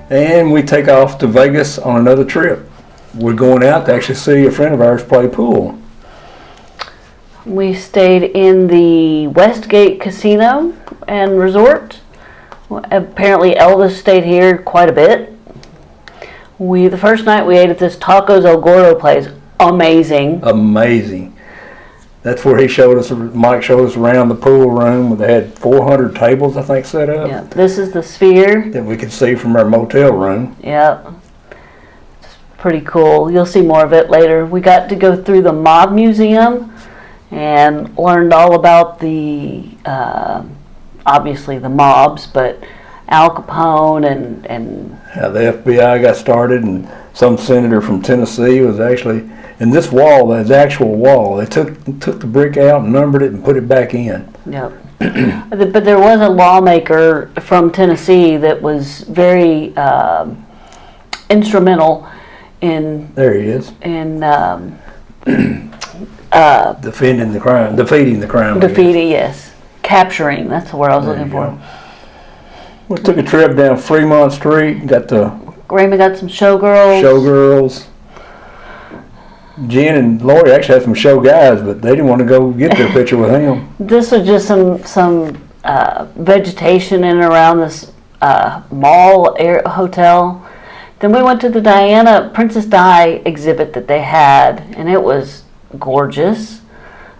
And we take off to Vegas on another trip. We're going out to actually see a friend of ours play pool. We stayed in the Westgate Casino and Resort. Apparently Elvis stayed here quite a bit. The first night we ate at this Tacos El Gordo place. Amazing. Amazing. That's where Mike showed us around the pool room where they had 400 tables, I think, set up. Yeah, this is the Sphere. That we could see from our motel room. Yeah. It's pretty cool. You'll see more of it later. We got to go through the Mob Museum and learned all about the, obviously the mobs, but Al Capone and how the FBI got started, and some senator from Tennessee was actually in this wall. The actual wall, they took the brick out and numbered it and put it back in. Yep. But there was a lawmaker from Tennessee that was very instrumental in. There he is. In defeating the crime. Yes. Capturing, that's the word I was looking for. We took a trip down Fremont Street, Raymond got some showgirls. Jen and Lori actually had some show guys, but they didn't want to go get their picture with him. This was just some vegetation in and around this mall hotel. Then we went to the Princess Di exhibit that they had, and it was gorgeous.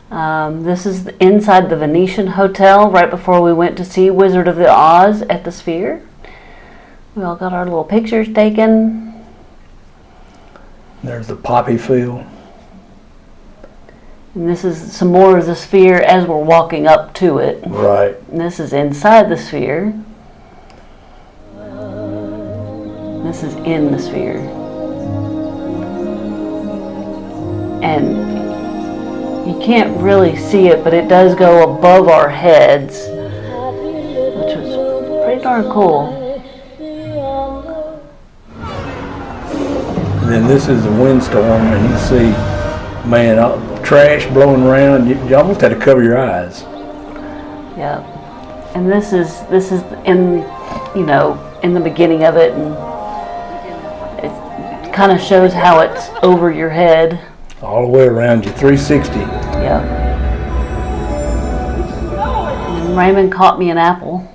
This is inside the Venetian Hotel right before we went to see Wizard of the Oz at the Sphere. We all got our little pictures taken. There's the poppy field. And this is some more of the Sphere as we're walking up to it. Right. And this is inside the Sphere. This is in the Sphere. And you can't really see it, but it does go above our heads, which was pretty darn cool. And then this is a windstorm, and you see, man, trash blowing around. You almost had to cover your eyes. Yeah, and this is in in the beginning of it, and it kind of shows how it's over your head. All the way around you, 360. Yeah. And Raymond caught me an apple.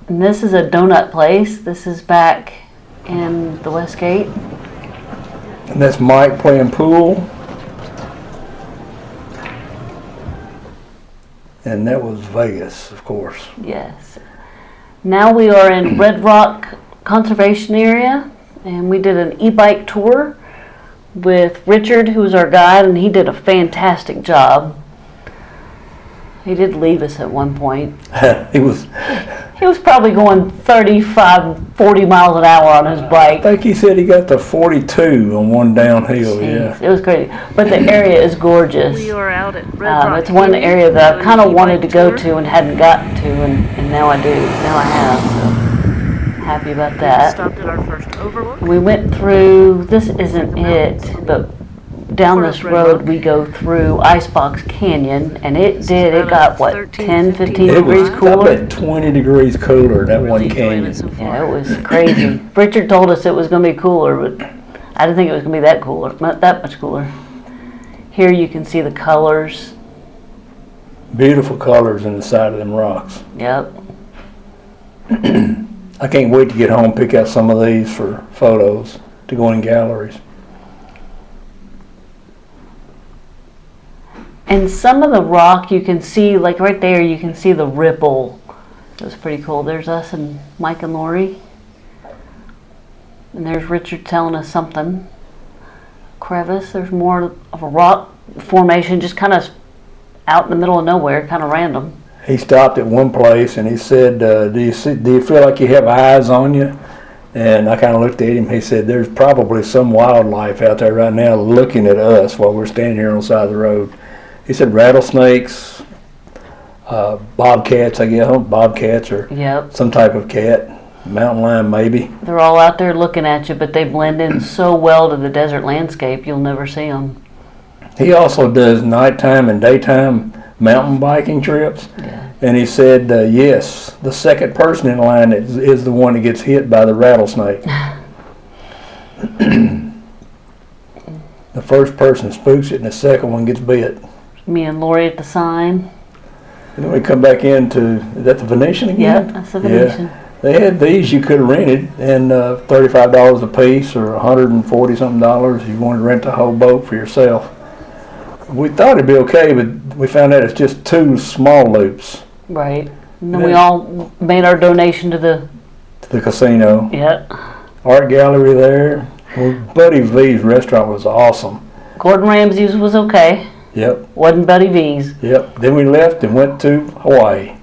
And this is a donut place. This is back in the Westgate. And that's Mike playing pool. And that was Vegas, of course. Yes. Now we are in Red Rock Conservation Area, and we did an e-bike tour with Richard, who was our guide, and he did a fantastic job. He did leave us at one point. He was probably going 35, 40 miles an hour on his bike. I think he said he got to 42 on one downhill. Jeez, yeah. It was crazy. But the area is gorgeous. We are out at Red Rock. It's one area that I kind of wanted to go to and hadn't gotten to, and now I do. Now I have. So happy about that. Stopped at our first overlook. We went through, this isn't it, but down this road we go through Icebox Canyon, and it got what, 10, 15 degrees cooler? I bet 20 degrees cooler, that one canyon. Yeah, it was crazy. Richard told us it was going to be cooler, but I didn't think it was going to be that cooler, not that much cooler. Here you can see the colors. Beautiful colors in the side of them rocks. Yep. I can't wait to get home, pick out some of these for photos to go in galleries. And some of the rock you can see, like right there, you can see the ripple. It was pretty cool. There's us and Mike and Lori. And there's Richard telling us something. Crevice, there's more of a rock formation, just kind of out in the middle of nowhere, kind of random. He stopped at one place and he said, do you feel like you have eyes on you? And I kind of looked at him. He said, there's probably some wildlife out there right now looking at us while we're standing here on the side of the road. He said rattlesnakes, bobcats, I guess, bobcats or some type of cat, mountain lion maybe. They're all out there looking at you, but they blend in so well to the desert landscape, you'll never see them. He also does nighttime and daytime mountain biking trips. Yeah. And he said, yes, the second person in line is the one that gets hit by the rattlesnake. The first person spooks it, and the second one gets bit. Me and Lori at the sign. And then we come back into, is that the Venetian again? Yep, that's the Venetian. Yeah. They had these you could have rented, and $35 a piece, or $140 something if you wanted to rent the whole boat for yourself. We thought it'd be okay, but we found out it's just 2 small loops Right. And then we all made our donation to the, to the casino. yeah. Art gallery there. Well, Buddy V's restaurant was awesome. Gordon Ramsay's was okay. Yep, Wasn't Buddy V's. yep. Then we left and went to Hawaii.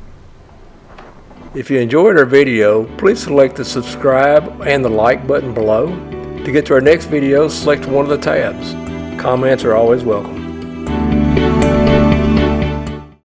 If you enjoyed our video, please select the subscribe and the like button below. To get to our next video, select one of the tabs. Comments are always welcome.